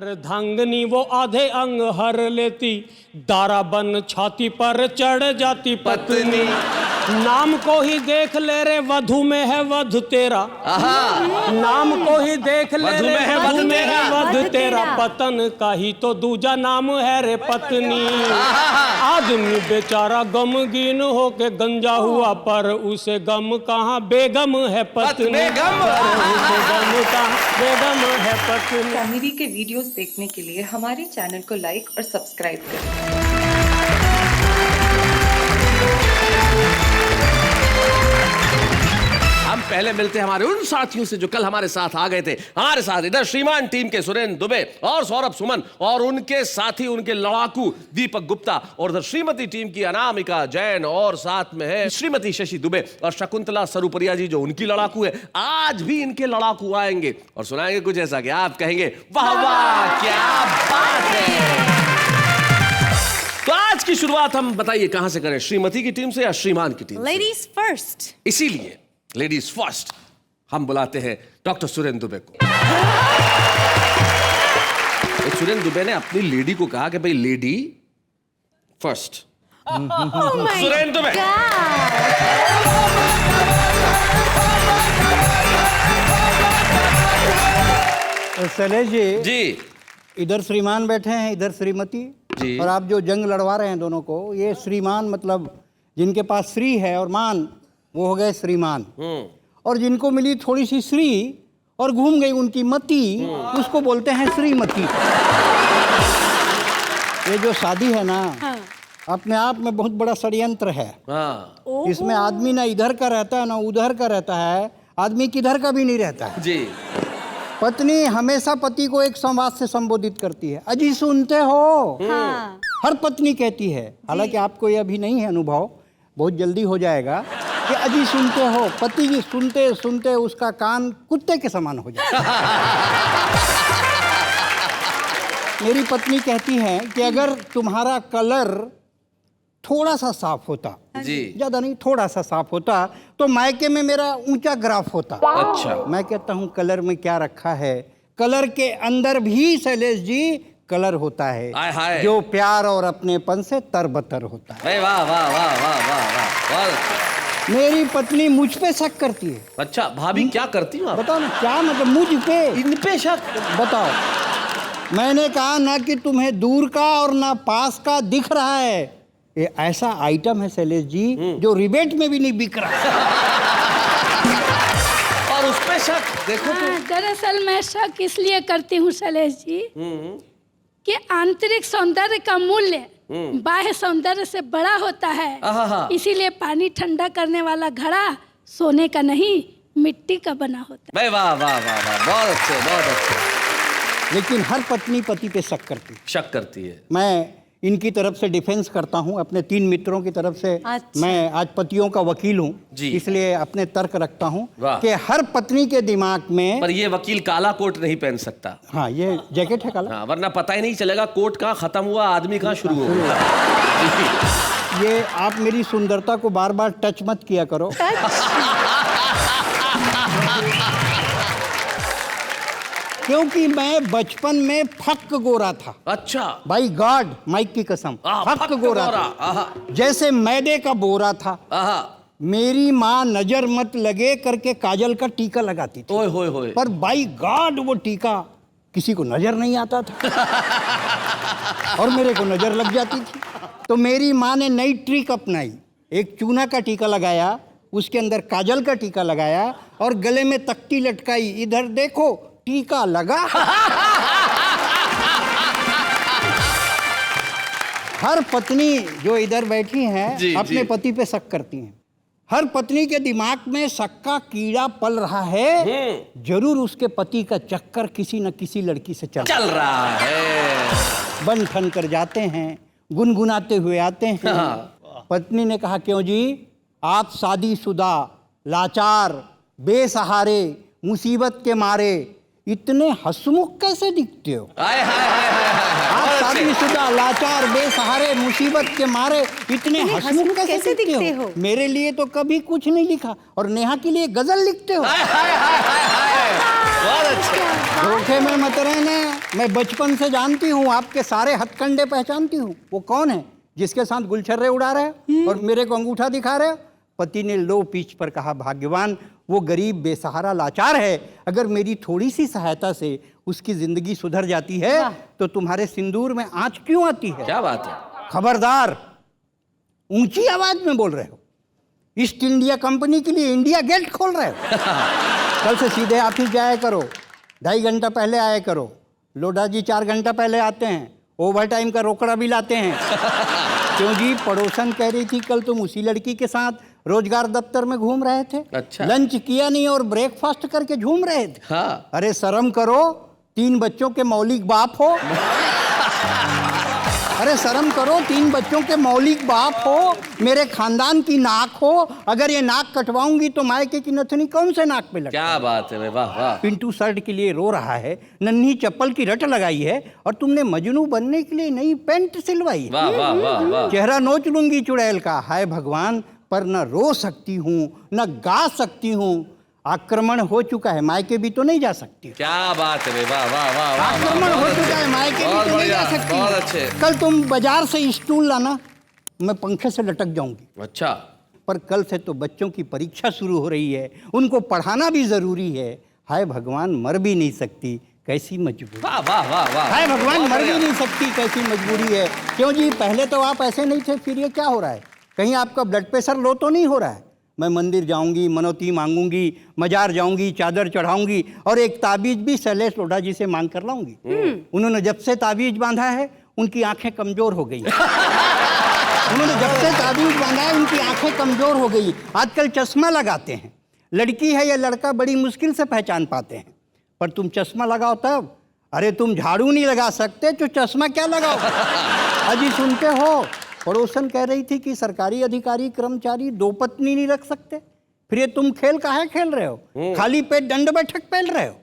अर्धांगनी वो आधे अंग हर लेती, दारा बन छाती पर चढ़ जाती पत्नी। नाम को ही देख ले रे वधु में है वध तेरा, नाम को ही देख ले रे वधु में है वध तेरा, पतन का ही तो दूजा नाम है रे पत्नी। आदमी बेचारा गमगीन होके गंजा हुआ, पर उसे गम कहाँ बेगम है पत्नी, उसे गम कहाँ बेगम है पत्नी। कॉमेडी के वीडियोस देखने के लिए हमारे चैनल को लाइक और सब्सक्राइब करें। हम पहले मिलते हैं हमारे उन साथियों से जो कल हमारे साथ आ गए थे। हमारे साथ इधर श्रीमान टीम के सुरेंद्र दुबे और सौरभ सुमन, और उनके साथी उनके लड़ाकू दीपक गुप्ता, और उधर श्रीमती टीम की अनामिका जैन, और साथ में है श्रीमती शशि दुबे और शकुंतला सरुपरिया जी जो उनकी लड़ाकू है। आज भी इनके लड़ाकू आएंगे और सुनाएंगे कुछ ऐसा कि आप कहेंगे वाह वाह क्या बात है। तो आज की शुरुआत हम बताइए कहां से करें, श्रीमती की टीम से या श्रीमान की टीम से? Ladies first. इसीलिए लेडीज फर्स्ट हम बुलाते हैं डॉक्टर सुरेंद्र दुबे को। सुरेंद्र दुबे ने अपनी लेडी को कहा कि भाई लेडी फर्स्ट। सुरेंद्र दुबे। शैलेश जी इधर श्रीमान बैठे हैं, इधर श्रीमती जी। और आप जो जंग लड़वा रहे हैं दोनों को, ये श्रीमान मतलब जिनके पास श्री है और मान, वो हो गए श्रीमान। और जिनको मिली थोड़ी सी श्री और घूम गई उनकी मति, उसको बोलते हैं श्रीमती। ये जो शादी है ना, अपने आप में बहुत बड़ा षड्यंत्र है। इसमें आदमी ना इधर का रहता है ना उधर का रहता है, आदमी किधर का भी नहीं रहता है जी। पत्नी हमेशा पति को एक संवाद से संबोधित करती है, अजी सुनते हो। हर पत्नी कहती है, हालांकि आपको ये अभी नहीं है अनुभव, बहुत जल्दी हो जाएगा, कि अजी सुनते हो। पति जी सुनते सुनते उसका कान कुत्ते के समान हो जाता है। मेरी पत्नी कहती है कि अगर तुम्हारा कलर थोड़ा सा साफ होता, जी ज्यादा नहीं थोड़ा सा साफ होता, तो मायके में मेरा ऊंचा ग्राफ होता। अच्छा। मैं कहता हूँ कलर में क्या रखा है, कलर के अंदर भी शैलेश जी कलर होता है, हाय हाय। जो प्यार और अपनेपन से तरबतर होता है। वाह वाह वाह वाह वाह वाह। मेरी पत्नी मुझ पे शक करती है। अच्छा भाभी क्या करती हो आप? बताओ ना क्या मतलब, मुझ पे इन पे शक? बताओ। मैंने कहा ना कि तुम्हें दूर का और ना पास का दिख रहा है, ये ऐसा आइटम है शैलेश जी जो रिबेट में भी नहीं बिक रहा। और उस पे शक देखो तो। दरअसल मैं शक इसलिए करती हूँ शैलेश जी कि आंतरिक सौंदर्य का मूल्य बाह्य सौंदर्य से बड़ा होता है, इसीलिए पानी ठंडा करने वाला घड़ा सोने का नहीं मिट्टी का बना होता है। वाह वाह वाह वाह, बहुत अच्छे बहुत अच्छे। लेकिन हर पत्नी पति पे शक करती है। शक करती है। मैं इनकी तरफ से डिफेंस करता हूं, अपने 3 मित्रों की तरफ से। अच्छा। मैं आज पतियों का वकील हूं, इसलिए अपने तर्क रखता हूं कि हर पत्नी के दिमाग में। पर ये वकील काला कोट नहीं पहन सकता। हाँ, ये जैकेट है काला। हाँ, वरना पता ही नहीं चलेगा कोट कहाँ खत्म हुआ, आदमी कहाँ शुरू हुआ। ये आप मेरी सुंदरता को बार बार टच मत किया करो। क्योंकि मैं बचपन में फक गोरा था। अच्छा भाई गॉड, माइक की कसम, फक गोरा था, जैसे मैदे का बोरा था। मेरी माँ नजर मत लगे करके काजल का टीका लगाती थी। ओए होए होए। पर बाई गॉड वो टीका किसी को नजर नहीं आता था और मेरे को नजर लग जाती थी। तो मेरी माँ ने नई ट्रिक अपनाई, एक चूना का टीका लगाया, उसके अंदर काजल का टीका लगाया और गले में तख्ती लटकाई, इधर देखो टीका लगा। हर पत्नी जो इधर बैठी हैं अपने पति पे शक करती हैं। हर पत्नी के दिमाग में शक का कीड़ा पल रहा है, जरूर उसके पति का चक्कर किसी न किसी लड़की से चल रहा है। बन ठन कर जाते हैं, गुनगुनाते हुए आते हैं। पत्नी ने कहा, क्यों जी आप शादीशुदा, लाचार, बेसहारे, मुसीबत के मारे इतने हंसमुख कैसे दिखते हो? आप शादीशुदा, लाचार, बेसहारे, मुसीबत के मारे इतने हंसमुख कैसे दिखते हो? मेरे लिए तो कभी कुछ नहीं लिखा और नेहा के लिए गजल लिखते हो। धोखे में मत रहना। मैं बचपन से जानती हूँ, आपके सारे हथकंडे पहचानती हूँ। वो कौन है जिसके साथ गुलछर्रे उड़ा रहे हो और मेरे को अंगूठा दिखा रहे हो? पति ने लो पीच पर कहा, भाग्यवान वो गरीब बेसहारा लाचार है, अगर मेरी थोड़ी सी सहायता से उसकी जिंदगी सुधर जाती है तो तुम्हारे सिंदूर में आंच क्यों आती है? क्या बात है? खबरदार, ऊंची आवाज में बोल रहे हो। ईस्ट इंडिया कंपनी के लिए इंडिया गेट खोल रहे हो। कल से सीधे ऑफिस जाया करो, 2.5 घंटा पहले आया करो। लोढ़ा जी 4 घंटा पहले आते हैं, ओवर टाइम का रोकड़ा भी लाते हैं। क्यों जी? पड़ोसन कह रही थी कल तुम उसी लड़की के साथ रोजगार दफ्तर में घूम रहे थे। अच्छा। लंच किया नहीं और ब्रेकफास्ट करके झूम रहे थे। हाँ। अरे शर्म करो, 3 बच्चों के मौलिक बाप हो। अरे शर्म करो, 3 बच्चों के मौलिक बाप हो, मेरे खानदान की नाक हो। अगर ये नाक कटवाऊंगी तो मायके की नथनी कौन से नाक पे लगे? क्या बात है भाई, वाह वाह। पिंटू शर्ट के लिए रो रहा है, नन्ही चप्पल की रट लगाई है और तुमने मजनू बनने के लिए नई पैंट सिलवाई है। वाह वाह वाह वाह। चेहरा नोच लूंगी चुड़ैल का। हाय भगवान, पर न रो सकती हूँ न गा सकती हूँ। आक्रमण हो चुका है, मायके भी तो नहीं जा सकती। क्या बात है भाई, वाह वाह वाह वाह। आक्रमण हो चुका है, मायके भी तो नहीं जा सकती। बहुत अच्छे। कल तुम बाजार से स्टूल लाना, मैं पंखे से लटक जाऊंगी। अच्छा। पर कल से तो बच्चों की परीक्षा शुरू हो रही है, उनको पढ़ाना भी जरूरी है। हाय भगवान, मर भी नहीं सकती, कैसी मजबूरी। वाह वाह वाह वाह। हाय भगवान, मर भी नहीं सकती, कैसी मजबूरी है। क्यों जी? पहले तो आप ऐसे नहीं थे, फिर ये क्या हो रहा है? कहीं आपका ब्लड प्रेशर लो तो नहीं हो रहा है? मैं मंदिर जाऊंगी, मनौती मांगूंगी, मजार जाऊंगी, चादर चढ़ाऊंगी और एक ताबीज भी शैलेश लोढ़ा जी से मांग कर लाऊंगी। उन्होंने जब से ताबीज बांधा है उनकी आंखें कमजोर हो गई। उन्होंने जब से ताबीज बांधा है उनकी आंखें कमजोर हो गई। आजकल चश्मा लगाते हैं, लड़की है या लड़का बड़ी मुश्किल से पहचान पाते हैं। पर तुम चश्मा लगाओ तब। अरे तुम झाड़ू नहीं लगा सकते तो चश्मा क्या लगाओ? अजी सुनते हो, पड़ोसन कह रही थी कि सरकारी अधिकारी कर्मचारी 2 पत्नी नहीं रख सकते। फिर ये तुम खेल काहे खेल रहे हो? खाली पेट दंड बैठक पहन रहे हो?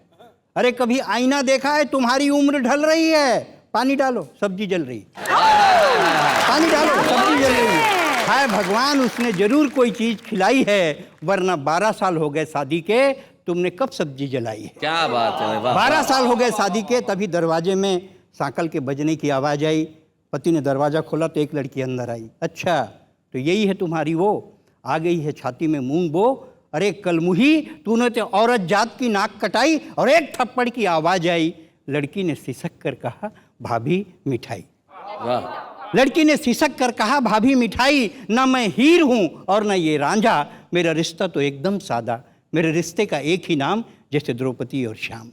अरे कभी आईना देखा है? तुम्हारी उम्र ढल रही है। पानी डालो, सब्जी जल रही। पानी डालो, सब्जी जल रही है। हाय भगवान, उसने जरूर कोई चीज खिलाई है, वरना 12 साल हो गए शादी के, तुमने कब सब्जी जलाई है? क्या बात है, वाह। 12 साल हो गए शादी के, तभी दरवाजे में सांकल के बजने की आवाज आई। पति ने दरवाजा खोला तो एक लड़की अंदर आई। अच्छा, तो यही है तुम्हारी वो? आ गई है छाती में मूंग बो। अरे कलमुही, तूने तो औरत जात की नाक कटाई। और एक थप्पड़ की आवाज आई। लड़की ने सिसक कर कहा, भाभी मिठाई। वाह। लड़की ने सिसक कर कहा, भाभी मिठाई। ना मैं हीर हूं और ना ये रांझा, मेरा रिश्ता तो एकदम सादा। मेरे रिश्ते का एक ही नाम, जैसे द्रौपदी और श्याम।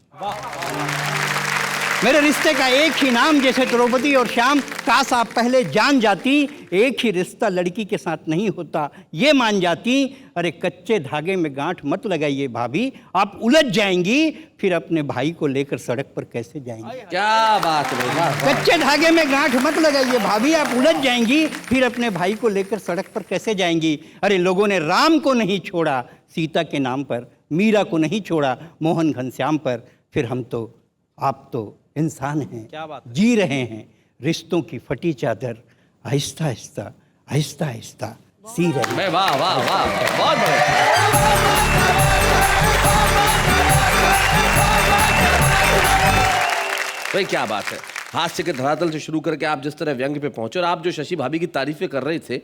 मेरे रिश्ते का एक ही नाम, जैसे द्रौपदी और श्याम। काश आप पहले जान जाती, एक ही रिश्ता लड़की के साथ नहीं होता, ये मान जाती। अरे कच्चे धागे में गांठ मत लगाइए भाभी, आप उलझ जाएंगी, फिर अपने भाई को लेकर सड़क पर कैसे जाएंगी? क्या बात है भाई। कच्चे धागे में गांठ मत लगाइए भाभी, आप उलझ जाएंगी, फिर अपने भाई को लेकर सड़क पर कैसे जाएंगी? अरे लोगों ने राम को नहीं छोड़ा सीता के नाम पर, मीरा को नहीं छोड़ा मोहन घनश्याम पर, फिर हम तो, आप तो इंसान हैं। क्या बात है? जी रहे हैं रिश्तों की फटी चादर, आहिस्ता आहिस्ता आहिस्ता आहिस्ता सी रहे हैं। मैं वाह वाह वाह, बहुत बढ़िया। भाई क्या बात है। हास्य के धरातल से शुरू करके आप जिस तरह व्यंग पे पहुंचे, और आप जो शशि भाभी की तारीफें कर रहे थे,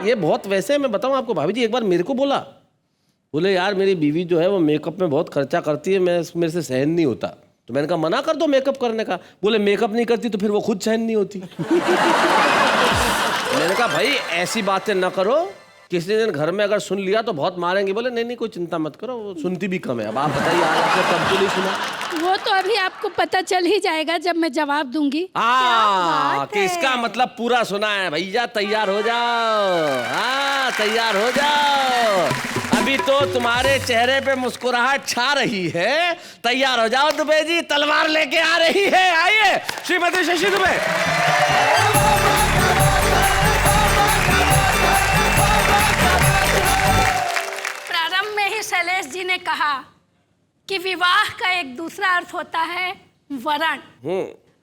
ये बहुत वैसे। मैं बताऊं आपको, भाभी जी एक बार मेरे को बोले यार मेरी बीवी जो है वो मेकअप में बहुत खर्चा करती है, मेरे से सहन नहीं होता। तो मैंने कहा मना कर दो मेकअप करने का। बोले मेकअप नहीं करती तो फिर वो खुद सहन नहीं होती। मैंने कहा भाई ऐसी बातें ना करो, किसी दिन घर में अगर सुन लिया तो बहुत मारेंगे। बोले नहीं नहीं कोई चिंता मत करो, वो सुनती भी कम है। अब आप बताइए, आज आपने कब तो नहीं सुना? वो तो अभी आपको पता चल ही जाएगा जब मैं जवाब दूंगी। कि इसका मतलब पूरा सुना है। भैया तैयार हो जाओ, हाँ तैयार हो जाओ। अभी तो तुम्हारे चेहरे पे मुस्कुराहट छा रही है। तैयार हो जाओ दुबे जी, तलवार लेके आ रही है। आइए श्रीमती शशि दुबे। प्रारंभ में ही शैलेश जी ने कहा कि विवाह का एक दूसरा अर्थ होता है वरण,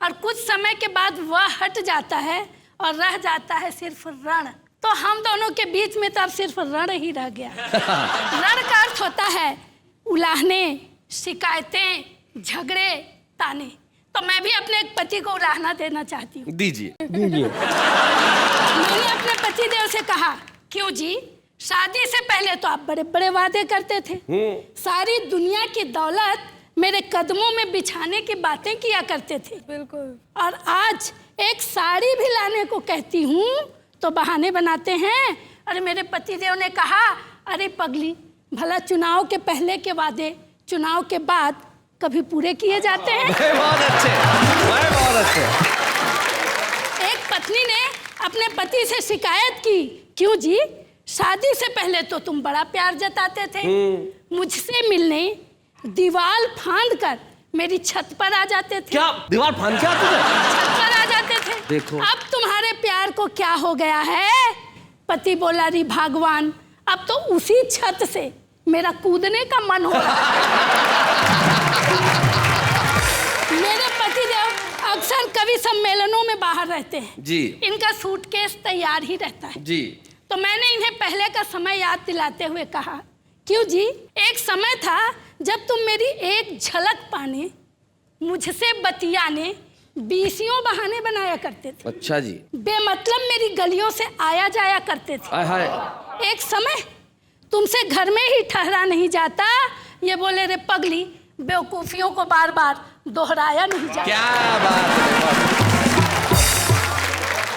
और कुछ समय के बाद वह हट जाता है और रह जाता है सिर्फ रण। तो हम दोनों के बीच में तो अब सिर्फ रण ही रह गया। रण का अर्थ होता है उलाहने, शिकायतें, झगड़े, ताने। तो मैं भी अपने एक पति को उलाहना देना चाहती हूँ। दीजिए। दीजिए। मैंने अपने पति देव से कहा, क्यों जी, शादी से पहले तो आप बड़े बड़े वादे करते थे, सारी दुनिया की दौलत मेरे कदमों में बिछाने की बातें किया करते थे। बिल्कुल। और आज एक साड़ी भी लाने को कहती हूँ तो बहाने बनाते हैं। अरे मेरे पतिदेव ने कहा, अरे पगली, भला चुनाव के पहले के वादे चुनाव के बाद कभी पूरे किए जाते हैं? बहुत अच्छे, बहुत अच्छे। एक पत्नी ने अपने पति से शिकायत की, क्यों जी, शादी से पहले तो तुम बड़ा प्यार जताते थे, मुझसे मिलने दीवार फांद कर मेरी छत पर आ जाते थे। क्या दीवार फांद के आते थे? छत पर आ जाते थे। देखो। अब तुम्हारे प्यार को क्या हो गया है? पति बोला, री भगवान, अब तो उसी छत से मेरा कूदने का मन हो रहा है। मेरे पतिदेव अक्सर कवि सम्मेलनों में बाहर रहते हैं जी। इनका सूटकेस तैयार ही रहता है जी। तो मैंने इन्हें पहले का समय याद दिलाते हुए कहा, क्यों जी, एक समय था जब तुम मेरी एक झलक पाने, मुझसे बतियाने, बीसियों बहाने बनाया करते थे। अच्छा जी। बेमतलब मेरी गलियों से आया जाया करते थे। हाय हाय। एक समय तुमसे घर में ही ठहरा नहीं जाता, ये बोले, रे पगली, बेवकूफियों को बार बार दोहराया नहीं जाता। क्या बात है।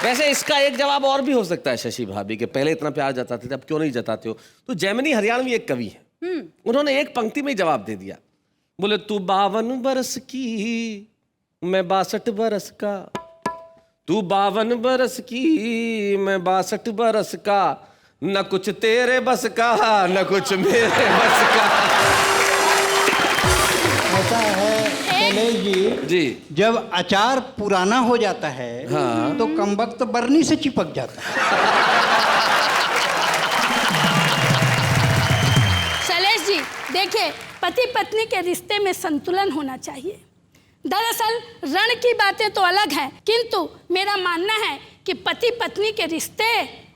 वैसे इसका एक जवाब और भी हो सकता है शशि भाभी के, पहले इतना प्यार जताते थे, अब क्यों नहीं जताते हो? तो जैमिनी हरियाणवी एक कवि है, उन्होंने एक पंक्ति में ही जवाब दे दिया। बोले, तू 52 बरस की, मैं 62 बरस का, तू 52 बरस की, मैं 62 बरस का, न कुछ तेरे बस का, न कुछ मेरे बस का। ऐसा है शैलेश जी। जब अचार पुराना हो जाता है तो कमबख्त बरनी से चिपक जाता है। शैलेश जी, देखिए, पति पत्नी के रिश्ते में संतुलन होना चाहिए। दरअसल रण की बातें तो अलग हैं, किंतु मेरा मानना है कि पति पत्नी के रिश्ते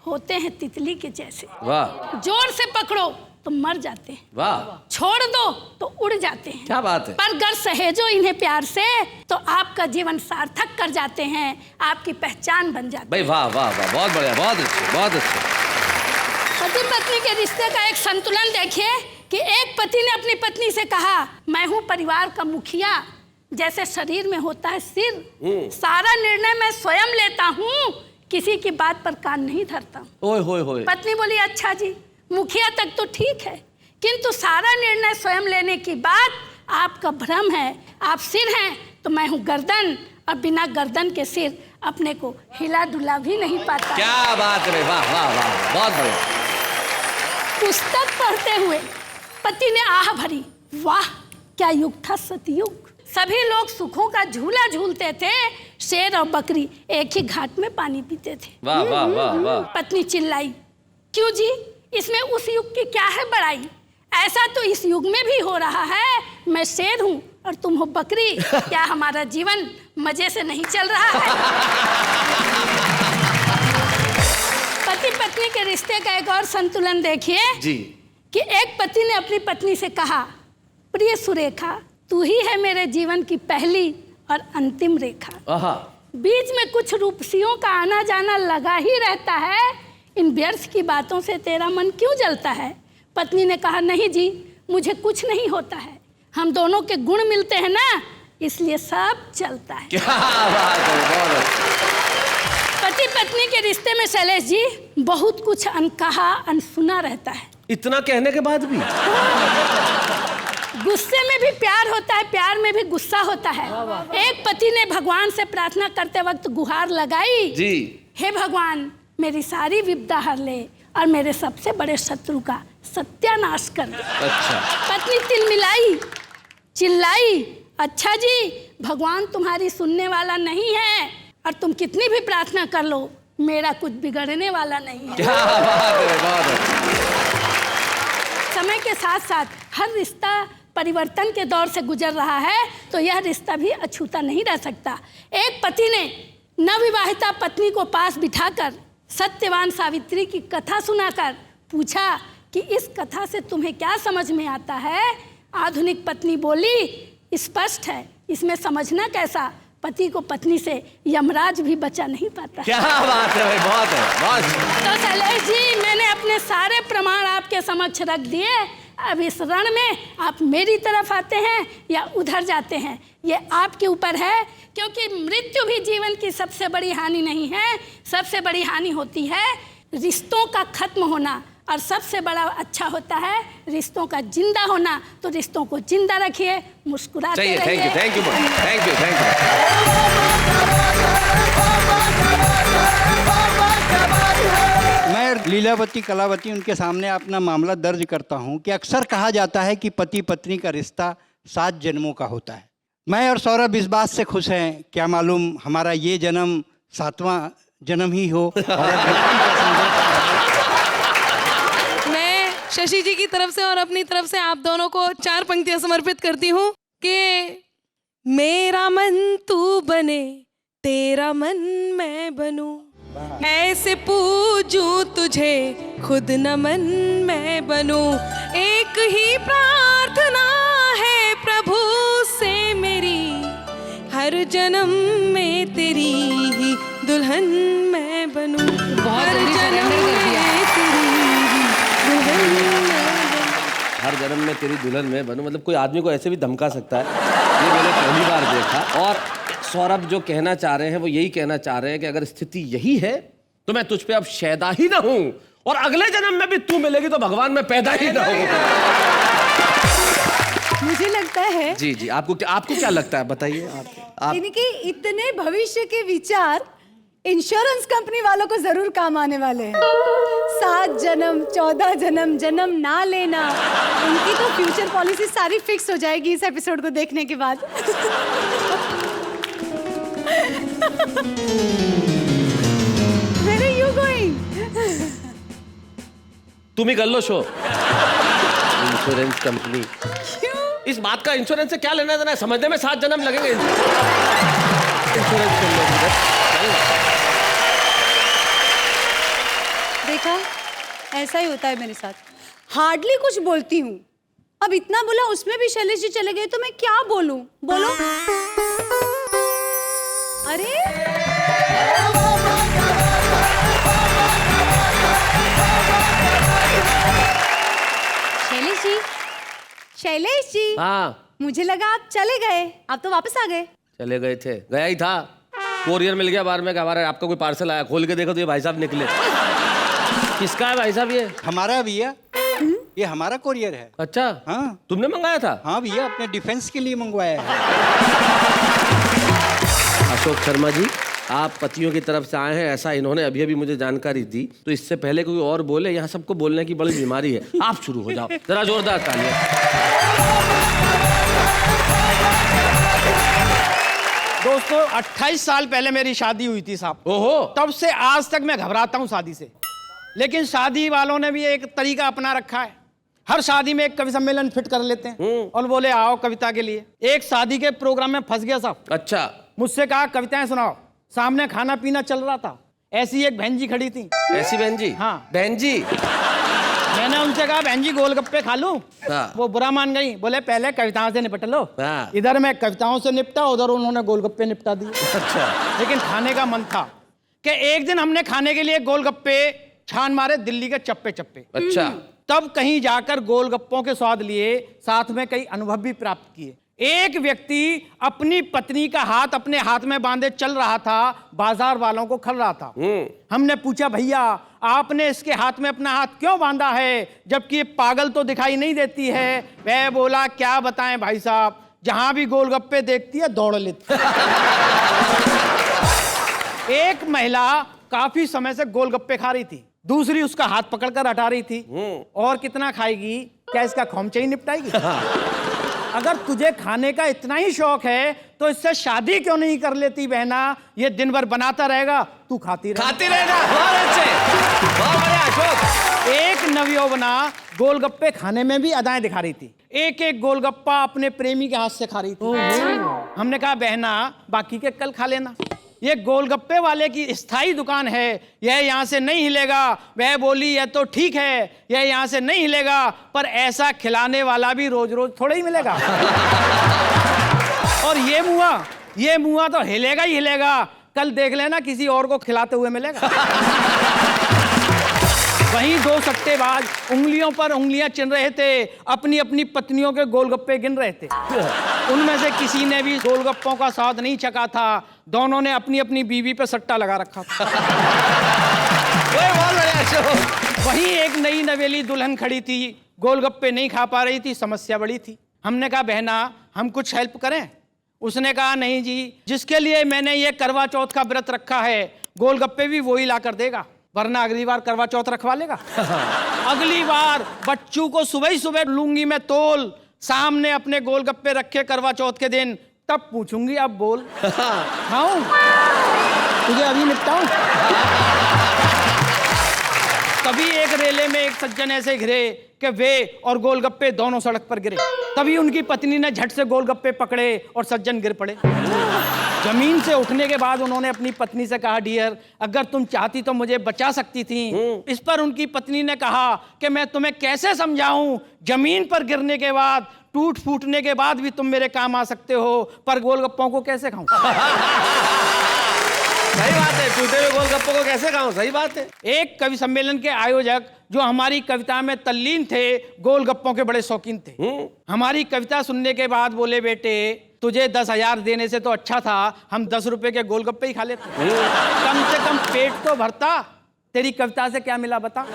होते हैं तितली के जैसे। वाह। जोर से पकड़ो तो मर जाते हैं, वाह। छोड़ दो तो उड़ जाते हैं। क्या बात है। पर अगर सहेजो इन्हें प्यार से तो आपका जीवन सार्थक कर जाते हैं, आपकी पहचान बन जाती है। भाई वाह वाह वाह, बहुत बढ़िया, बहुत अच्छे, बहुत अच्छे। पति पत्नी के रिश्ते का एक संतुलन देखिए कि एक पति ने अपनी पत्नी से कहा, मैं हूँ परिवार का मुखिया, जैसे शरीर में होता है सिर, सारा निर्णय मैं स्वयं लेता हूँ, किसी की बात पर कान नहीं धरता। ओए होए होए। पत्नी बोली, अच्छा जी, मुखिया तक तो ठीक है, किंतु सारा निर्णय स्वयं लेने की बात आपका भ्रम है। आप सिर हैं तो मैं हूँ गर्दन, और बिना गर्दन के सिर अपने को हिला डुला भी नहीं पाता। क्या बात है, वाह वाह वाह, बहुत बढ़िया। पुस्तक पढ़ते हुए पति ने आह भरी, वाह क्या युग था सतयुग। सभी लोग सुखों का झूला झूलते थे, शेर और बकरी एक ही घाट में पानी पीते थे। वाह वाह वाह वाह। पत्नी चिल्लाई, क्यों जी, इसमें उस युग की क्या है बड़ाई? ऐसा तो इस युग में भी हो रहा है, मैं शेर हूँ और तुम हो बकरी, क्या हमारा जीवन मजे से नहीं चल रहा है? पति पत्नी के रिश्ते का एक और संतुलन देखिए जी। कि एक पति ने अपनी पत्नी से कहा, प्रिय सुरेखा, तू ही है मेरे जीवन की पहली और अंतिम रेखा। आहा। बीच में कुछ रूपसियों का आना जाना लगा ही रहता है, इन व्यर्थ की बातों से तेरा मन क्यों जलता है? पत्नी ने कहा, नहीं जी, मुझे कुछ नहीं होता है, हम दोनों के गुण मिलते हैं ना, इसलिए सब चलता है। क्या बात है, बहुत अच्छा। पति पत्नी के रिश्ते में शैलेश जी बहुत कुछ अनकहा अनसुना रहता है। इतना कहने के बाद भी? गुस्से में भी प्यार होता है, प्यार में भी गुस्सा होता है। एक पति ने भगवान से प्रार्थना करते वक्त गुहार लगाई जी। हे भगवान, मेरी सारी विपदा हर ले और मेरे सबसे बड़े शत्रु का सत्यानाश कर दे। अच्छा। पत्नी तिलमिलाई, चिल्लाई, अच्छा जी, भगवान तुम्हारी सुनने वाला नहीं है और तुम कितनी भी प्रार्थना कर लो, मेरा कुछ बिगड़ने वाला नहीं है। क्या बात है, बहुत अच्छा। समय के साथ साथ हर रिश्ता परिवर्तन के दौर से गुजर रहा है, तो यह रिश्ता भी अछूता नहीं रह सकता। एक पति ने नवविवाहिता पत्नी को पास बिठाकर सत्यवान सावित्री की कथा सुनाकर पूछा कि इस कथा से तुम्हें क्या समझ में आता है? आधुनिक पत्नी बोली, स्पष्ट है, इसमें समझना कैसा, पति को पत्नी से यमराज भी बचा नहीं पाता। क्या बात है भाई, बहुत है, बहुत। तो शैलेश जी, मैंने अपने सारे प्रमाण आपके समक्ष रख दिए। अब इस रण में आप मेरी तरफ आते हैं या उधर जाते हैं, ये आपके ऊपर है, क्योंकि मृत्यु भी जीवन की सबसे बड़ी हानि नहीं है। सबसे बड़ी हानि होती है रिश्तों का खत्म होना, और सबसे बड़ा अच्छा होता है रिश्तों का जिंदा होना। तो रिश्तों को जिंदा रखिए, मुस्कुराते रहिए। Thank you, thank you, thank you, thank you. मैं लीलावती कलावती उनके सामने अपना मामला दर्ज करता हूं कि अक्सर कहा जाता है कि पति पत्नी का रिश्ता 7 जन्मों का होता है। मैं और सौरभ इस बात से खुश हैं, क्या मालूम हमारा ये जन्म 7वां जन्म ही हो। मैं शशि जी की तरफ से और अपनी तरफ से आप दोनों को 4 पंक्तियां समर्पित करती हूँ कि मेरा मन तू बने, तेरा मन मैं बनूं, ऐसे पूजूं तुझे, खुद न मन मैं बनूं। एक ही प्रार्थना है प्रभु से मेरी, हर जन्म में तेरी ही दुल्हन मैं बनूं। हर जन्म में तेरी ही दुल्हन मैं बनूं। हर जन्म में तेरी दुल्हन मैं बनूं, मतलब कोई आदमी को ऐसे भी धमका सकता है, ये मैंने पहली बार देखा। और सौरभ जो कहना चाह रहे हैं वो यही कहना चाह रहे हैं कि अगर स्थिति यही है तो मैं तुझ पे अब शैदा ही ना हूं, और अगले जन्म में भी तू मिलेगी तो भगवान में पैदा ही ना हूं। मुझे लगता है जी जी, आपको क्या लगता है, बताइए आप। इनके इतने भविष्य के विचार इंश्योरेंस कंपनी वालों को जरूर काम आने वाले हैं। 7 जन्म, 14 जन्म, जन्म ना लेना, उनकी तो फ्यूचर पॉलिसी सारी फिक्स हो जाएगी इस एपिसोड को देखने के बाद। Where are you going? तुम ही कर लो शो। इंश्योरेंस कंपनी, इस बात का इंश्योरेंस से क्या लेना देना है, समझने में 7 जन्म लगेंगे। इंश्योरेंस कर लो। देखा, ऐसा ही होता है मेरे साथ। हार्डली कुछ बोलती हूँ, अब इतना बोला उसमें भी शैलेश जी चले गए तो मैं क्या बोलूं? बोलो। अरे शैलेश जी, शैलेश जी, हाँ, मुझे लगा आप चले गए, आप तो वापस आ गए। चले गए थे, गया ही था, कोरियर मिल गया बाहर में, हमारा आपका कोई पार्सल आया, खोल के देखो तो ये भाई साहब निकले। किसका है भाई साहब ये? हमारा भैया, ये हमारा कोरियर है। अच्छा, हाँ, तुमने मंगाया था? हाँ भैया, अपने डिफेंस के लिए मंगवाया है। अशोक शर्मा जी, आप पतियों की तरफ से आए हैं, ऐसा इन्होंने अभी अभी मुझे जानकारी दी, तो इससे पहले कोई और बोले, यहाँ सबको बोलने की बड़ी बीमारी है। आप शुरू हो जाओ, जरा जोरदार तालियां। दोस्तों 28 साल पहले मेरी शादी हुई थी साहब। ओहो, तब से आज तक मैं घबराता हूँ शादी से, लेकिन शादी वालों ने भी एक तरीका अपना रखा है। हर शादी में एक कवि सम्मेलन फिट कर लेते हैं और बोले आओ कविता के लिए। एक शादी के प्रोग्राम में फंस गया साहब। अच्छा, मुझसे कहा कविताएं सुनाओ। सामने खाना पीना चल रहा था, ऐसी एक बहन जी खड़ी थी। ऐसी बहन जी? हाँ। बहन जी, मैंने उनसे कहा बहन जी गोलगप्पे खा लूं? हाँ। वो बुरा मान गई, बोले पहले कविताओं से निपट लो। हाँ। इधर मैं कविताओं से निपटा, उधर उन्होंने गोलगप्पे निपटा दिए। अच्छा, लेकिन खाने का मन था कि एक दिन हमने खाने के लिए गोलगप्पे छान मारे दिल्ली के चप्पे चप्पे। अच्छा, तब कहीं जाकर गोलगप्पों के स्वाद लिए, साथ में कई अनुभव भी प्राप्त किए। एक व्यक्ति अपनी पत्नी का हाथ अपने हाथ में बांधे चल रहा था, बाजार वालों को खल रहा था। हमने पूछा भैया आपने इसके हाथ में अपना हाथ क्यों बांधा है, जबकि ये पागल तो दिखाई नहीं देती है? वह बोला क्या बताएं भाई साहब, जहां भी गोलगप्पे देखती है दौड़ लेती है। एक महिला काफी समय से गोलगप्पे खा रही थी, दूसरी उसका हाथ पकड़कर हटा रही थी। और कितना खाएगी, क्या इसका खोमचा ही निपटाएगी? अगर तुझे खाने का इतना ही शौक है तो इससे शादी क्यों नहीं कर लेती बहना? ये दिन भर बनाता रहेगा, तू खाती रहेगा। बहुत अच्छे, बहुत बढ़िया अशोक। एक नवयौवना गोलगप्पे खाने में भी अदाएं दिखा रही थी, एक एक गोलगप्पा अपने प्रेमी के हाथ से खा रही थी। हमने कहा बहना बाकी के कल खा लेना, ये गोलगप्पे वाले की स्थायी दुकान है, यह यहाँ से नहीं हिलेगा। वह बोली यह तो ठीक है, यह यहाँ से नहीं हिलेगा, पर ऐसा खिलाने वाला भी रोज रोज थोड़ा ही मिलेगा। और ये मुआ तो हिलेगा ही हिलेगा। कल देख लेना किसी और को खिलाते हुए मिलेगा। वहीं दो सट्टेबाज उंगलियों पर उंगलियां चिन रहे थे, अपनी अपनी पत्नियों के गोलगप्पे गिन रहे थे। उनमें से किसी ने भी गोलगप्पों का स्वाद नहीं चखा था। दोनों ने अपनी अपनी बीवी पे सट्टा लगा रखा था। वहीं एक नई नवेली दुल्हन खड़ी थी, गोलगप्पे नहीं खा पा रही थी, समस्या बड़ी थी। हमने कहा बहना हम कुछ हेल्प करें? उसने कहा नहीं जी, जिसके लिए मैंने ये करवा चौथ का व्रत रखा है गोलगप्पे भी वही ला कर देगा, वरना अगली बार करवा चौथ रखवा लेगा। अगली बार बच्चू को सुबह ही सुबह लूंगी मैं तोल, सामने अपने गोलगप्पे रखे करवा चौथ के दिन, तब पूछूंगी अब बोल खाऊं तुझे अभी निपटाऊं? तभी एक रेले में एक सज्जन ऐसे घिरे कि वे और गोलगप्पे दोनों सड़क पर गिरे। तभी उनकी पत्नी ने झट से गोलगप्पे पकड़े और सज्जन गिर पड़े। जमीन से उठने के बाद उन्होंने अपनी पत्नी से कहा, डियर अगर तुम चाहती तो मुझे बचा सकती थी। इस पर उनकी पत्नी ने कहा कि मैं तुम्हें कैसे समझाऊं, जमीन पर गिरने के बाद टूट फूटने के बाद भी तुम मेरे काम आ सकते हो, पर गोलगप्पों को कैसे खाऊं? सही बात है, टूटे हुए गोलगप्पों को कैसे खाऊं? सही बात है। एक कवि सम्मेलन के आयोजक जो हमारी कविता में तल्लीन थे, गोलगप्पों के बड़े शौकीन थे। हमारी कविता सुनने के बाद बोले, बेटे तुझे 10,000 देने से तो अच्छा था हम 10 रुपए के गोलगप्पे ही खा लेते। कम से कम पेट तो भरता। तेरी कविता से क्या मिला बता?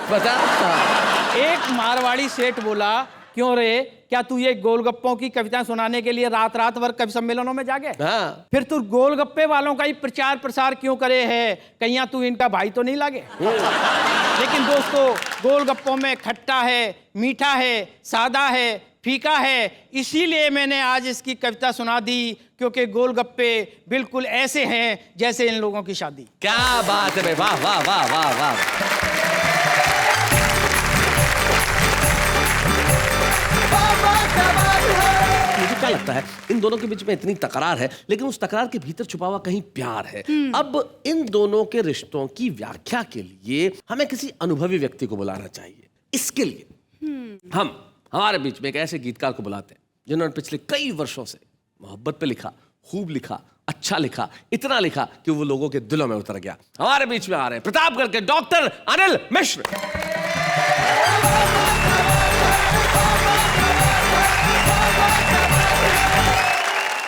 एक मारवाड़ी सेठ बोला, क्यों रे, क्या तू ये गोलगप्पों की कविता सुनाने के लिए रात रात भर कवि सम्मेलनों में जागे? हाँ। फिर तू गोलगप्पे वालों का ही प्रचार प्रसार क्यों करे है? कहीं तू इनका भाई तो नहीं लागे? लेकिन दोस्तों, गोलगप्पों में खट्टा है, मीठा है, सादा है, फीका है, इसीलिए मैंने आज इसकी कविता सुना दी, क्योंकि गोलगप्पे बिल्कुल ऐसे हैं जैसे इन लोगों की शादी। क्या बात है भाई, वाह वाह वाह वाह वाह। मुझे क्या लगता है इन दोनों के बीच में इतनी तकरार है, लेकिन उस तकरार के भीतर छुपा हुआ कहीं प्यार है। अब इन दोनों के रिश्तों की व्याख्या के लिए हमें किसी अनुभवी व्यक्ति को बुलाना चाहिए। इसके लिए हम हमारे बीच में एक ऐसे गीतकार को बुलाते हैं जिन्होंने पिछले कई वर्षों से मोहब्बत पे लिखा, खूब लिखा, अच्छा लिखा, इतना लिखा कि वो लोगों के दिलों में उतर गया। हमारे बीच में आ रहे हैं प्रतापगढ़ के डॉक्टर अनिल मिश्र।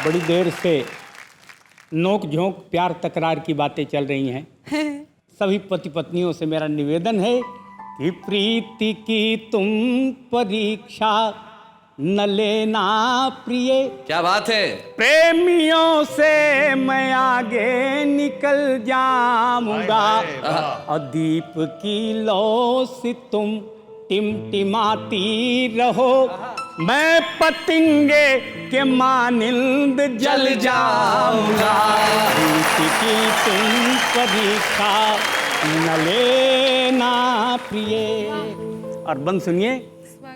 बड़ी देर से नोक झोंक प्यार तकरार की बातें चल रही हैं। सभी पति पत्नियों से मेरा निवेदन है कि प्रीति की तुम परीक्षा न लेना प्रिय। क्या बात है। प्रेमियों से मैं आगे निकल जाऊंगा और दीप की लौ से तुम टिमटिमाती रहो, मैं पतंगे के मानिंद जल जाऊंगा। प्रीति की तुम परीक्षा न लेना प्रिय। और बंद सुनिए,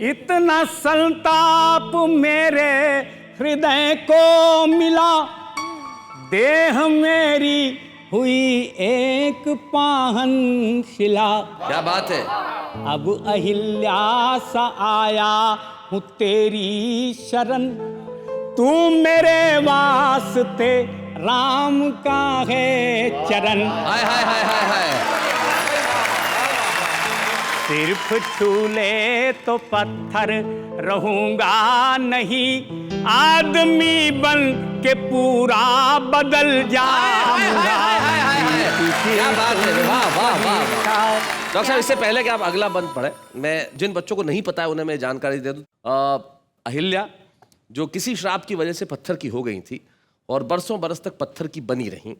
इतना संताप मेरे हृदय को मिला, देह मेरी हुई एक पाहन शिला। क्या बात है। अब अहिल्या सा आया हूँ तेरी शरण, तू मेरे वास्ते राम का है चरण। हाय हाय हाय हाय हाय। सिर्फ छू ले तो पत्थर रहूंगा नहीं, आदमी बन के पूरा बदल जाऊंगा। क्या बात है, वाह वाह वाह। डॉक्टर साहब, इससे पहले कि आप अगला बंद पढ़े, मैं जिन बच्चों को नहीं पता है उन्हें मैं जानकारी दे दूं। अहिल्या जो किसी श्राप की वजह से पत्थर की हो गई थी और बरसों बरस तक पत्थर की बनी रहीं,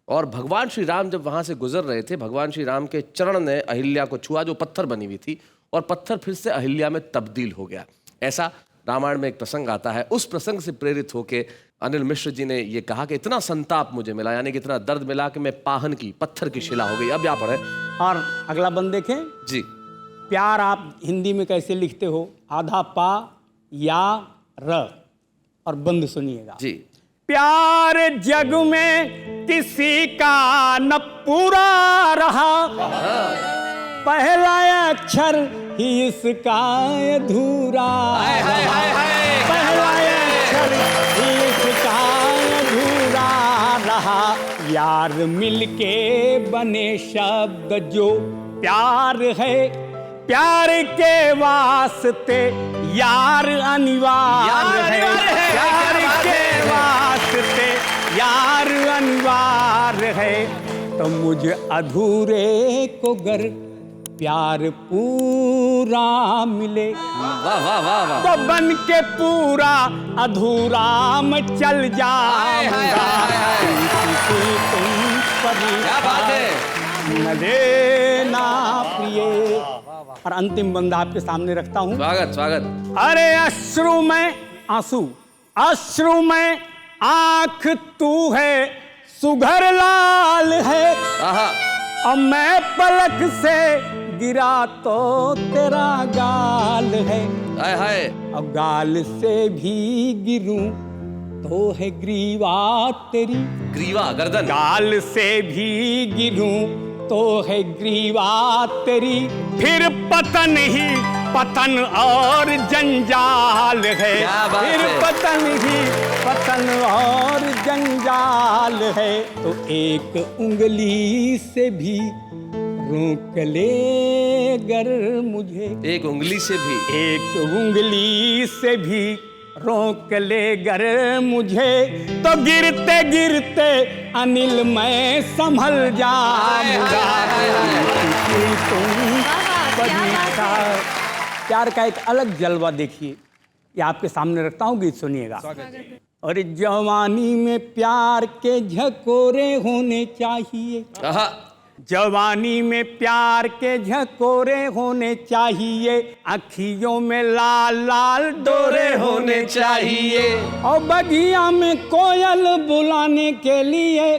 और भगवान श्री राम जब वहाँ से गुजर रहे थे, भगवान श्री राम के चरण ने अहिल्या को छुआ जो पत्थर बनी हुई थी, और पत्थर फिर से अहिल्या में तब्दील हो गया। ऐसा रामायण में एक प्रसंग आता है। उस प्रसंग से प्रेरित होकर अनिल मिश्र जी ने ये कहा कि इतना संताप मुझे मिला, यानी कि इतना दर्द मिला कि मैं पाहन की, पत्थर की शिला हो गई। अब यहाँ पढ़े और अगला बंद देखें जी। प्यार आप हिंदी में कैसे लिखते हो? आधा पा या र। और बंद सुनिएगा जी। प्यार जग में किसी का न पूरा रहा, पहला अक्षर ही इसका अधूरा। पहला अक्षर ही इसका यार मिलके बने शब्द जो प्यार है, प्यार के वास्ते यार अनिवार्य है, प्यार के वास्ते यार अनिवार्य है। तो मुझे अधूरे को गर प्यार पूरा मिले, वाह वाह वाह वाह। तो बन के पूरा अधूरा मैं चल जाऊंगा। तुम कभी क्या बात है। न लेना प्रिय। और अंतिम बंदा आपके सामने रखता हूं। स्वागत स्वागत। अरे अश्रु में आंसू, अश्रु में आंख तू है, सुघर लाल है। आहा। अब मैं पलक से गिरा तो तेरा गाल है, हाय हाय। अब गाल से भी गिरूं तो है ग्रीवा तेरी, ग्रीवा गर्दन। गाल से भी गिरूं तो है ग्रीवा तेरी, फिर पतन ही पतन और जंजाल है, क्या बात फिर है। पतन ही पतन और जंजाल है। तो एक उंगली से भी रोक ले गर मुझे, एक उंगली से भी, एक उंगली से भी रोक ले गर मुझे, तो गिरते गिरते अनिल मैं संभल जाऊंगा। तुम कभी था। प्यार का एक अलग जलवा देखिए, ये आपके सामने रखता हूँ, गीत सुनिएगा। और जवानी में प्यार के झकोरे होने चाहिए, आहा। जवानी में प्यार के झकोरे होने चाहिए, अखियों में लाल लाल डोरे होने चाहिए, और बगिया में कोयल बुलाने के लिए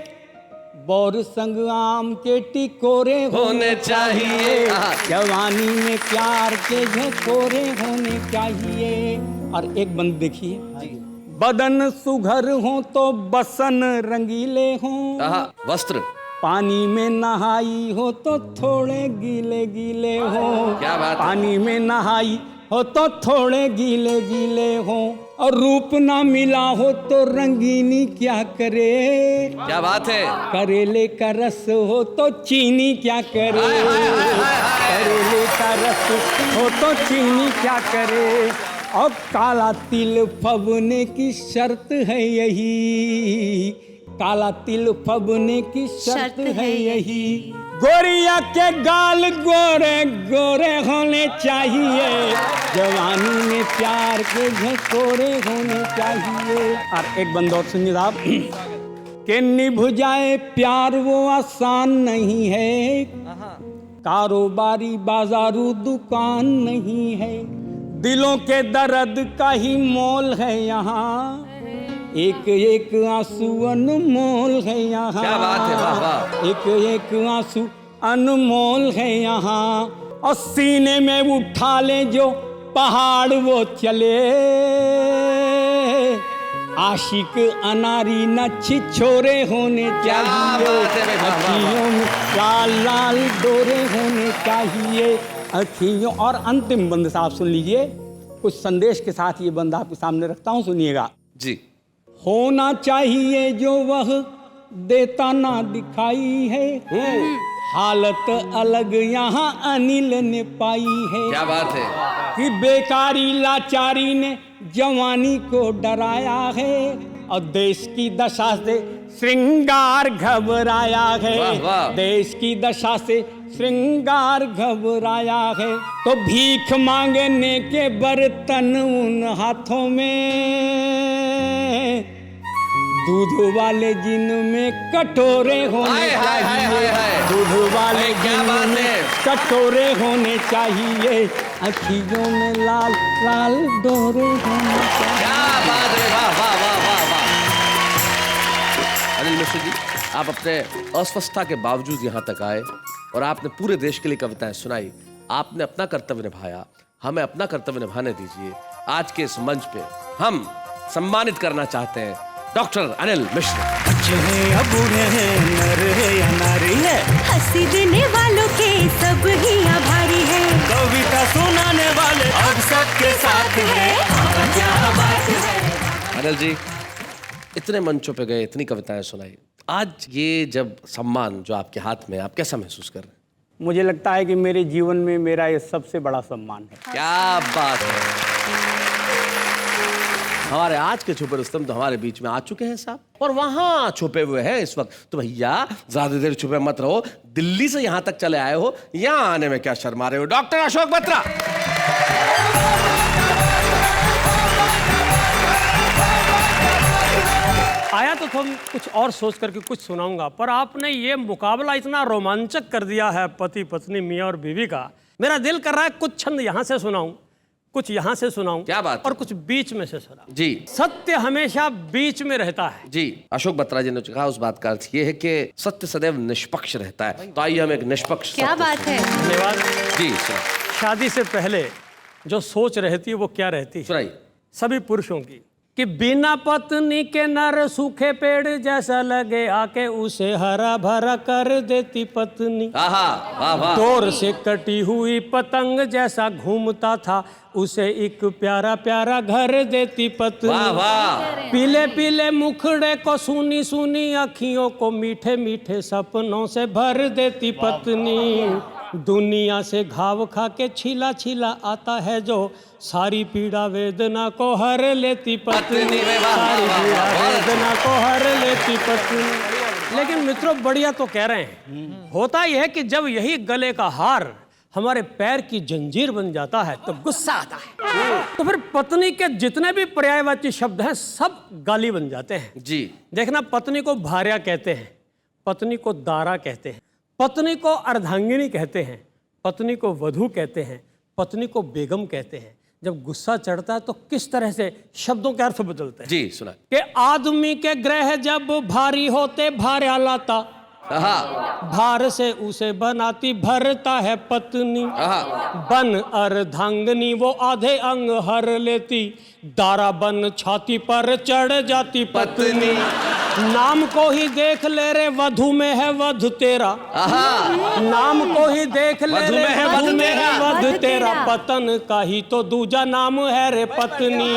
बोर संग आम के टिकोरे होने चाहिए। जवानी में प्यार के झकोरे होने चाहिए। और एक बंद देखिए, बदन सुघर हो तो बसन रंगीले हों, आहा। वस्त्र। पानी में नहाई हो तो थोड़े गीले गीले हो, क्या बात है। पानी में नहाई हो तो थोड़े गीले गीले हो, और रूप ना मिला हो तो रंगीनी क्या करे, क्या बात है। करेले का रस हो तो चीनी क्या करे, करेले का रस हो तो चीनी क्या करे, और काला तिल फबने की शर्त है यही, काला तिल फबने की शर्त है यही, गोरिया के गाल गोरे गोरे होने चाहिए, जवानी में प्यार के झकोरे होने चाहिए। और एक बंद और सुनिए साहब, कि निभ जाए प्यार वो आसान नहीं है, कारोबारी बाजारू दुकान नहीं है, दिलों के दर्द का ही मोल है यहाँ, एक एक आंसू अनमोल है यहाँ। क्या बात है, वाह वाह। एक एक आंसू अनमोल है यहाँ, और सीने में उठा ले जो पहाड़ वो चले, आशिक अनारी न छिछोरे होने चाहिए, अखियों में लाल लाल डोरे होने चाहिए, अखियों। और अंतिम बंद साहब सुन लीजिए, कुछ संदेश के साथ ये बंद आपके सामने रखता हूँ, सुनिएगा जी। होना चाहिए जो वह देता ना दिखाई है, हालत अलग यहाँ अनिल ने पाई है, क्या बात है। कि बेकारी लाचारी ने जवानी को डराया है, और देश की दशा से श्रृंगार घबराया है, वाह, वाह। देश की दशा से श्रृंगार घबराया है, तो भीख मांगने के बर्तन उन हाथों में, दूध वाले जिनमें कटोरे होने चाहिए, दूध वाले जिनमें कटोरे होने चाहिए, अखियों में लाल लाल डोरे होने चाहिए। क्या बात है, वाह वाह वाह वाह वाह। अनिल मिश्र जी, आप अपने अस्वस्थता के बावजूद यहाँ तक आए और आपने पूरे देश के लिए कविताएं सुनाई, आपने अपना कर्तव्य निभाया, हमें अपना कर्तव्य निभाने दीजिए। आज के इस मंच पे हम सम्मानित करना चाहते हैं डॉक्टर अनिल मिश्र। अच्छे हैं या बूढ़े हैं, नर है या नारी है, हंसी देने वालों के सब ही आभारी है, कविता सुनाने वाले अब सबके साथ हैं। क्या बात है। अनिल जी, इतने मंचों पे गए, इतनी कविताएं सुनाई, आज ये जब सम्मान जो आपके हाथ में है, आप कैसा महसूस कर रहे हैं? मुझे लगता है कि मेरे जीवन में मेरा ये सबसे बड़ा सम्मान है। क्या बात है। हमारे आज के छुपे रुस्तम तो हमारे बीच में आ चुके हैं साहब, और वहां छुपे हुए हैं इस वक्त। तो भैया ज्यादा देर छुपे मत रहो, दिल्ली से यहां तक चले आए हो, यहां आने में क्या शर्मा रहे हो? डॉक्टर अशोक बत्रा। आया तो तुम कुछ और सोच करके कुछ सुनाऊंगा, पर आपने ये मुकाबला इतना रोमांचक कर दिया है पति पत्नी मियाँ और बीवी का, मेरा दिल कर रहा है कुछ छंद यहाँ से सुनाऊं, कुछ यहाँ से सुनाऊं, क्या बात है? और कुछ बीच में से सुनाऊं। जी। सत्य हमेशा बीच में रहता है। जी, अशोक बत्रा जी ने कहा, उस बात का अर्थ ये है कि सत्य सदैव निष्पक्ष रहता है। तो आइए हम एक निष्पक्ष क्या सत्य बात है। धन्यवाद। जी सुनाइए। शादी से पहले जो सोच रहती है वो क्या रहती है सुनाइए। सभी पुरुषों की, कि बिना पत्नी के नर सूखे पेड़ जैसा लगे, आके उसे हरा भरा कर देती पत्नी। आहा, वाह वाह। डोर से कटी हुई पतंग जैसा घूमता था, उसे एक प्यारा प्यारा घर देती पत्नी। वाह वाह। पीले पीले मुखड़े को, सुनी सुनी अखियों को, मीठे मीठे सपनों से भर देती पत्नी। दुनिया से घाव खा के छिला छिला आता है जो, सारी पीड़ा वेदना को हर लेती पत्नी। सारी पीड़ा वेदना को हर लेती पत्नी। लेकिन मित्रों बढ़िया तो कह रहे हैं, होता यह है कि जब यही गले का हार हमारे पैर की जंजीर बन जाता है तो गुस्सा आता है, तो फिर पत्नी के जितने भी पर्यायवाची शब्द हैं सब गाली बन जाते हैं। जी। देखना, पत्नी को भार्या कहते हैं, पत्नी को दारा कहते हैं, पत्नी को अर्धांगिनी कहते हैं, पत्नी को वधू कहते हैं, पत्नी को बेगम कहते हैं। जब गुस्सा चढ़ता है तो किस तरह से शब्दों के अर्थ बदलते हैं। जी सुना। कि आदमी के ग्रह जब भारी होते भार्या लाता, भार से उसे बनाती भरता है पत्नी। बन अर्धांगनी वो आधे अंग हर लेती, दारा बन छाती पर चढ़ जाती पत्नी। नाम को ही देख ले रे वधू में है वध तेरा, नाम को ही देख ले रे वधू में है वध तेरा, पतन का ही तो दूजा नाम है रे पत्नी।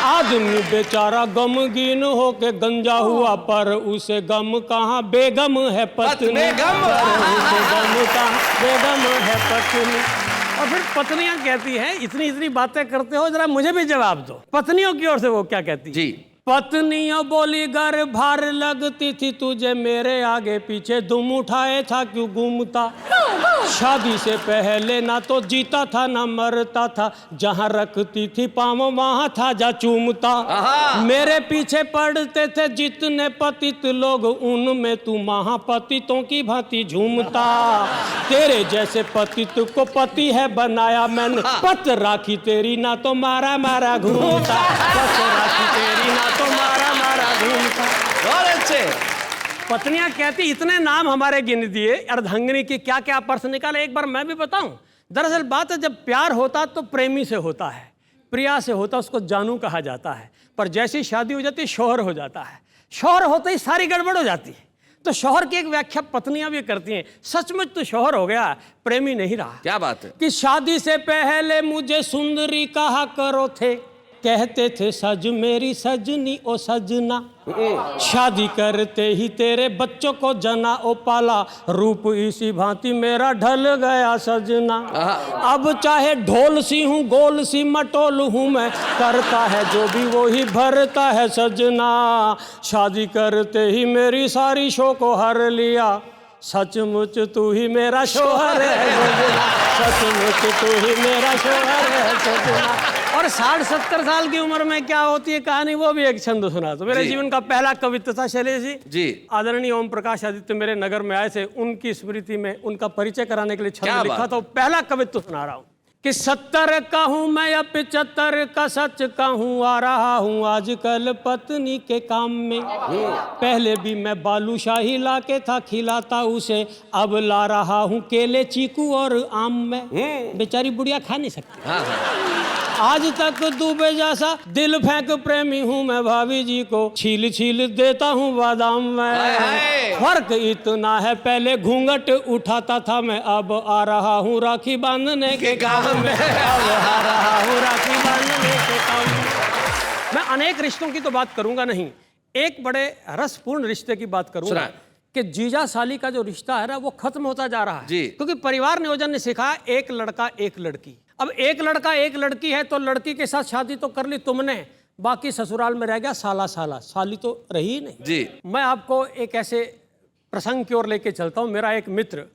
आदमी बेचारा गमगीन होके गंजा हुआ, पर उसे गम कहाँ बेगम है पत्नी। बेगम है पत्नी। और फिर पत्नियां कहती हैं, इतनी इतनी बातें करते हो, जरा मुझे भी जवाब दो। पत्नियों की ओर से वो क्या कहती है? जी। पत्नियों बोली, घर भार लगती थी तुझे, मेरे आगे पीछे दुम उठाए था क्यों घूमता। शादी से पहले ना तो जीता था ना मरता था, जहाँ रखती थी पाँव वहाँ था जा चूमता। मेरे पीछे पड़ते थे जितने पतित लोग, उनमें तू महापतितों की भांति झूमता। तेरे जैसे पतित को पति है बनाया मैंने, पत राखी तेरी ना तो मारा मारा घूमता, पत राखी तेरी ना तो मारा मारा घूमता। और अच्छे। पत्नियां कहती, इतने नाम हमारे गिन दिए, अर्धांगिनी की क्या क्या पर्स निकाले, एक बार मैं भी बताऊं। दरअसल बात है, जब प्यार होता तो प्रेमी से होता है, प्रिया से होता उसको जानू कहा जाता है, पर जैसी शादी हो जाती है शौहर हो जाता है। शौहर होते ही सारी गड़बड़ हो जाती है। तो शौहर की एक व्याख्या पत्नियां भी करती हैं, सचमुच तो शौहर हो गया, प्रेमी नहीं रहा। क्या बात है? कि शादी से पहले मुझे सुंदरी कहा करो थे, कहते थे सज मेरी सजनी ओ सजना। शादी करते ही तेरे बच्चों को जना ओ पाला, रूप इसी भांति मेरा ढल गया सजना। अब चाहे ढोल सी हूँ गोल सी मटोल हूँ मैं, करता है जो भी वो ही भरता है सजना। शादी करते ही मेरी सारी शो को हर लिया, सचमुच तू ही मेरा शोहर है सजना, सचमुच तू ही मेरा शोहर है सजना। और 60-70 साल की उम्र में क्या होती है कहानी, वो भी एक छंद सुना। तो मेरे जीवन का पहला कवित्व था शैलेश जी। आदरणीय ओम प्रकाश आदित्य मेरे नगर में आए थे, उनकी स्मृति में उनका परिचय कराने के लिए छंद लिखा, तो पहला कवित्व सुना रहा हूँ। कि 70 का हूँ मैं या 75 का सच का हूँ, आ रहा हूँ आजकल पत्नी के काम में। पहले भी मैं बालूशाही ला के था खिलाता उसे, अब ला रहा हूँ केले चीकू और आम में। बेचारी बुढ़िया खा नहीं सकती। आज तक डूबे जैसा दिल फेंक प्रेमी हूँ मैं, भाभी जी को छील छील देता हूँ बादाम में। फर्क इतना है, पहले घूंघट उठाता था मैं, अब आ रहा हूँ राखी बांधने के काम में। अब आ रहा हूँ राखी बांधने के काम में। मैं अनेक रिश्तों की तो बात करूंगा नहीं, एक बड़े रसपूर्ण रिश्ते की बात करूंगा सुनाएं। कि जीजा साली का जो रिश्ता है ना वो खत्म होता जा रहा है जी। क्योंकि परिवार नियोजन ने सिखाया एक लड़का एक लड़की। अब एक लड़का एक लड़की है तो लड़की के साथ शादी तो कर ली तुमने, बाकी ससुराल में रह गया साला साला, साली तो रही ही नहीं जी। मैं आपको एक ऐसे प्रसंग की ओर लेके चलता हूँ। मेरा एक मित्र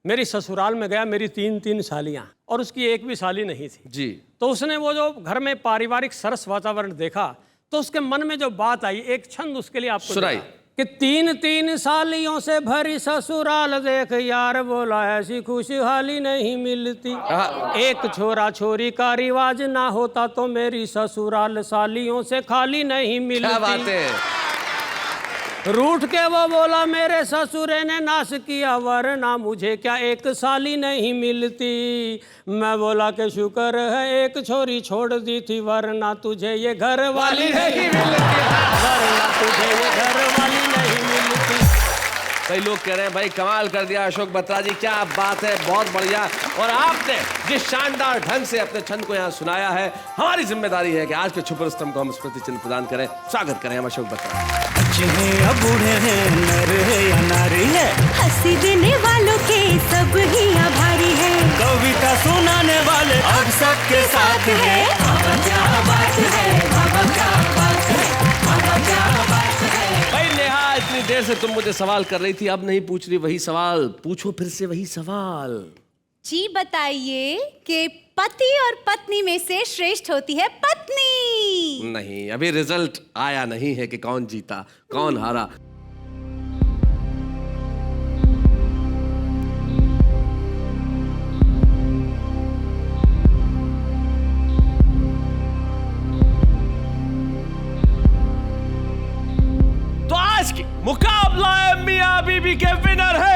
मेरी ससुराल में गया, मेरी 3 सालियाँ और उसकी एक भी साली नहीं थी जी। तो उसने वो जो घर में पारिवारिक सरस वातावरण देखा तो उसके मन में जो बात आई, एक छंद उसके लिए आपको सुनाइए। देगा कि 3 सालियों से भरी ससुराल देख यार बोला ऐसी खुशहाली नहीं मिलती। एक छोरा छोरी का रिवाज ना होता तो मेरी ससुराल सालियों से खाली नहीं क्या बात मिलती। है। रूठ के वो बोला मेरे ससुरे ने नाश किया वरना मुझे क्या एक साली नहीं मिलती। मैं बोला कि शुक्र है एक छोरी छोड़ दी थी वरना तुझे ये घर वाली नहीं मिलती, वरना तुझे ये घर वाली नहीं मिलती। कई लोग कह रहे हैं भाई कमाल कर दिया अशोक बत्रा जी, क्या बात है, बहुत बढ़िया। और आपने जिस शानदार ढंग से अपने छंद को यहाँ सुनाया है, हमारी जिम्मेदारी है कि आज के छुपर स्तंभ को हम स्मृति चिन्ह प्रदान करें। स्वागत करें हम अशोक बत्रा। बच्चे हैं या बूढ़े हैं, नर है या नारी है, हंसी देने वालों के सब ही आभारी है। कविता सुनाने वाले अब सबके साथ है। बाबा क्या बात है, बाबा क्या बात है, बाबा क्या बात है। भाई नेहा, इतनी देर से तुम मुझे सवाल कर रही थी, अब नहीं पूछ रही वही सवाल, पूछो फिर से वही सवाल। जी बताइए कि पति और पत्नी में से श्रेष्ठ होती है पत्नी। नहीं, अभी रिजल्ट आया नहीं है कि कौन जीता कौन हारा। तो आज की मुकाबला है मियां बीबी के विनर है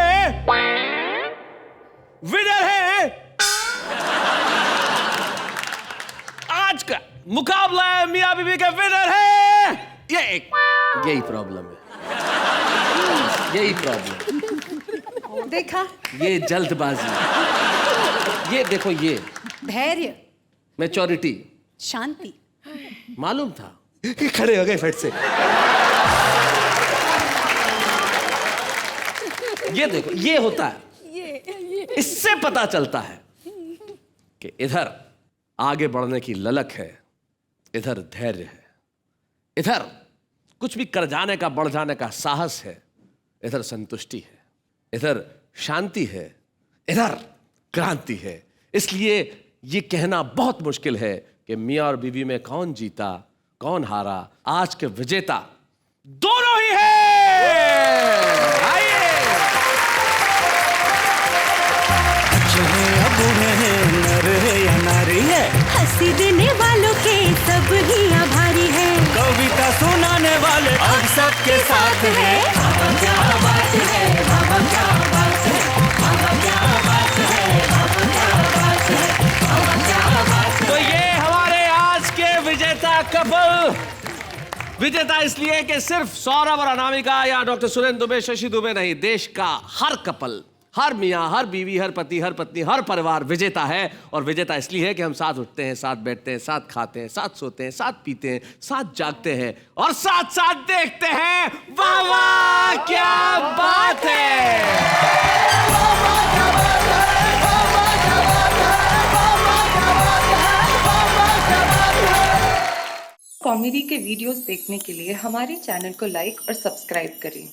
आज का मुकाबला है मियां बीबी के विनर है यही प्रॉब्लम है, यही प्रॉब्लम। देखा, ये जल्दबाजी, ये देखो, ये धैर्य, मैच्योरिटी, शांति। मालूम था। खड़े हो गए फट से। ये देखो, ये होता है, इससे पता चलता है कि इधर आगे बढ़ने की ललक है, इधर धैर्य है, इधर कुछ भी कर जाने का, बढ़ जाने का साहस है, इधर संतुष्टि है, इधर शांति है, इधर क्रांति है। इसलिए ये कहना बहुत मुश्किल है कि मियां और बीवी में कौन जीता कौन हारा। आज के विजेता दोनों ही हैं। आइए। बूढ़े हैं, नर है या नारी है, हंसी देने वालों के सब ही आभारी है। कविता सुनाने वाले अब सबके साथ है। बाबा क्या बात है, बाबा क्या बात है, बाबा क्या बात है, बाबा क्या बात है, बाबा क्या बात है। तो ये हमारे आज के विजेता कपल, विजेता इसलिए कि सिर्फ सौरभ और अनामिका या डॉक्टर सुरेंद्र दुबे, शशि दुबे नहीं, देश का हर कपल, हर मियाँ, हर बीवी, हर पति, हर पत्नी, हर परिवार विजेता है। और विजेता इसलिए है कि हम साथ उठते हैं, साथ बैठते हैं, साथ खाते हैं, साथ सोते हैं, साथ पीते हैं, साथ जागते हैं और साथ साथ देखते हैं। वाह वाह क्या बात है। कॉमेडी के वीडियोस देखने के लिए हमारे चैनल को लाइक और सब्सक्राइब करें।